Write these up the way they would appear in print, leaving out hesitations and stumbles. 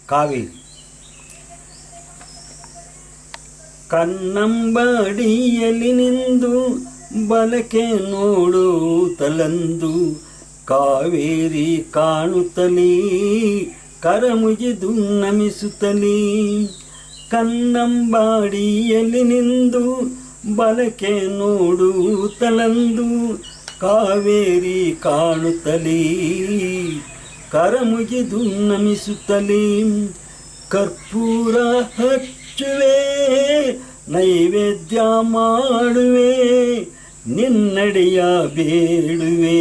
ಕಾವೇರಿ. ಕನ್ನಂಬಡಿಯಲ್ಲಿ ನಿಂದು ಬಲಕೆ ನೋಡುತ್ತಲಂದು ಕಾವೇರಿ ಕಾಣುತ್ತಲೀ ಕರಮುಗಿದು ನಮಿಸುತ್ತಲೀ. ಕನ್ನಂಬಾಡಿಯಲ್ಲಿ ನಿಂದು ಬಲಕೆ ನೋಡುತ್ತಲಂದು ಕಾವೇರಿ ಕಾಣುತ್ತಲೀ ಕರಮುಗಿದು ನಮಿಸುತ್ತಲೀ. ಕರ್ಪೂರ ಹಚ್ಚುವೆ ನೈವೇದ್ಯ ಮಾಡುವೆ ನಿನ್ನಡೆಯ ಬೇಡುವೆ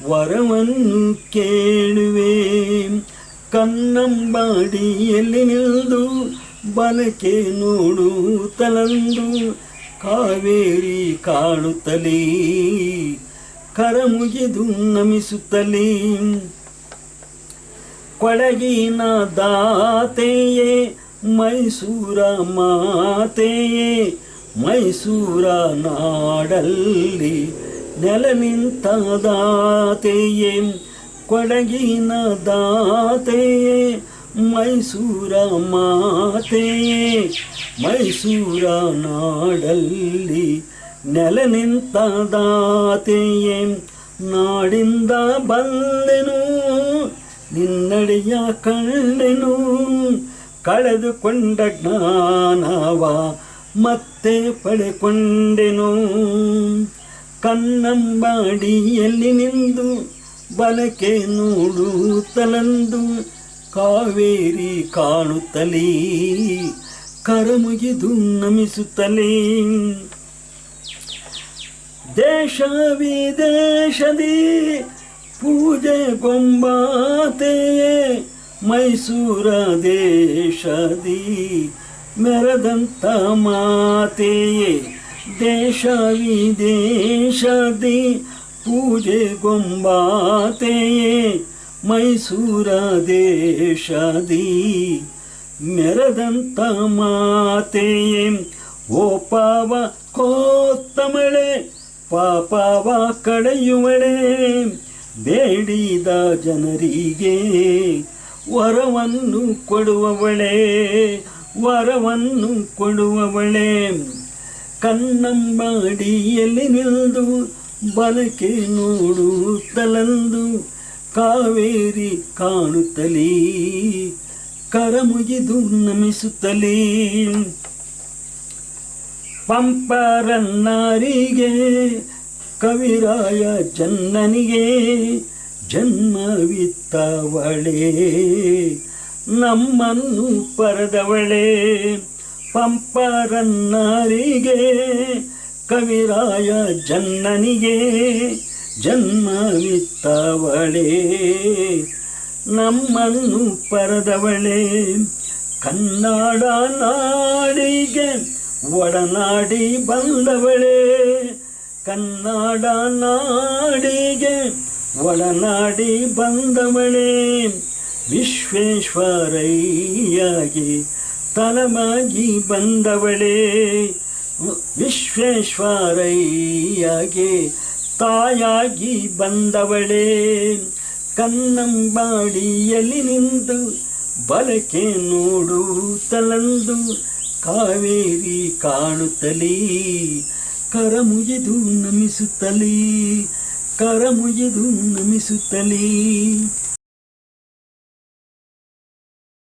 ವರವನ್ನು ಕೇಳುವೆ. ಕನ್ನಂಬಾಡಿಯಲ್ಲಿ ನಿಲ್ದು ಬಲಕೆ ನೋಡುತ್ತಲಂದು ಕಾವೇರಿ ಕಾಣುತ್ತಲೀ ಕರಮುಗಿದು ನಮಿಸುತ್ತಲೀ. ಕೊಡಗಿನ ದಾತೆಯೇ ಮೈಸೂರ ಮಾತೆಯೇ ಮೈಸೂರ ನಾಡಲ್ಲಿ ನೆಲ ನಿಂತ ದಾತೆಯೇ. ಕೊಡಗಿನ ದಾತೆಯೇ ಮೈಸೂರ ಮಾತೆಯೇ ಮೈಸೂರ ನಾಡಲ್ಲಿ ನೆಲ ನಿಂತ ದಾತೆಯೇ. ನಾಡಿಂದ ಬಂದೆನು ನಿನ್ನಡೆಯ ಕಂಡೆನು ಕಳೆದುಕೊಂಡ ಜ್ಞಾನವ ಮತ್ತೆ ಪಡೆಕೊಂಡೆನು. ಕನ್ನಂಬಾಡಿಯಲ್ಲಿ ನಿಂದು ಬಲಕೆ ನೋಡುತ್ತಲಂದು ಕಾವೇರಿ ಕಾಣುತ್ತಲೀ ಕರಮುಗಿದು ನಮಿಸುತ್ತಲೀ. ದೇಶ ವಿದೇಶದಿ ಪೂಜೆ ಗೊಂಬಾತೆಯೇ ಮೈಸೂರ ದೇಶದಿ ಮೆರೆದಂತ ಮಾತೆಯೇ. ದೇಶ ವಿದೇಶದಿ ಪೂಜೆ ಗೊಂಬಾತೆಯೇ ಮೈಸೂರ ದೇಶದಿ ಮೆರೆದಂತ ಮಾತೆಯೇ. ಓ ಪಾವ ಕೋತ್ತಮಳೆ ಪಾಪವ ಕಳೆಯುವಳೆ ಬೇಡಿದ ಜನರಿಗೆ ವರವನ್ನು ಕೊಡುವವಳೆ ವರವನ್ನು ಕೊಡುವವಳೆ. ಕನ್ನಂಬಾಡಿಯಲ್ಲಿ ನಿಲ್ದು ಬಲಕೆ ನೋಡುತ್ತಲಂದು ಕಾವೇರಿ ಕಾಣುತ್ತಲೀ ಕರಮುಗಿದು ನಮಿಸುತ್ತಲೀ. ಪಂಪರನ್ನಾರಿಗೆ ಕವಿರಾಯ ಜನ್ನನಿಗೆ ಜನ್ಮವಿತ್ತವಳೆ ನಮ್ಮನ್ನು ಪರದವಳೆ. ಪಂಪರನ್ನಾರಿಗೆ ಕವಿರಾಯ ಜನ್ನನಿಗೆ ಜನ್ಮವಿತ್ತವಳೆ ನಮ್ಮನ್ನು ಪರದವಳೆ. ಕನ್ನಡ ನಾಡಿಗೆ ಒಡನಾಡಿ ಬಂದವಳೆ ಕನ್ನಡ ನಾಡಿಗೆ ಒಡನಾಡಿ ಬಂದವಳೆ. ವಿಶ್ವೇಶ್ವರಯ್ಯಗೆ ತಲವಾಗಿ ಬಂದವಳೆ ವಿಶ್ವೇಶ್ವರಯ್ಯಗೆ ತಾಯಾಗಿ ಬಂದವಳೆ. ಕನ್ನಂಬಾಡಿಯಲ್ಲಿ ನಿಂದು ಬಲಕೆ ನೋಡುತ್ತಲಂದು ಕಾವೇರಿ ಕಾಣುತ್ತಲೀ ಕರಮುಗಿದು ನಮಿಸುತ್ತಲೀ ಕರಮುಗಿದು ನಮಿಸುತ್ತಲೀ.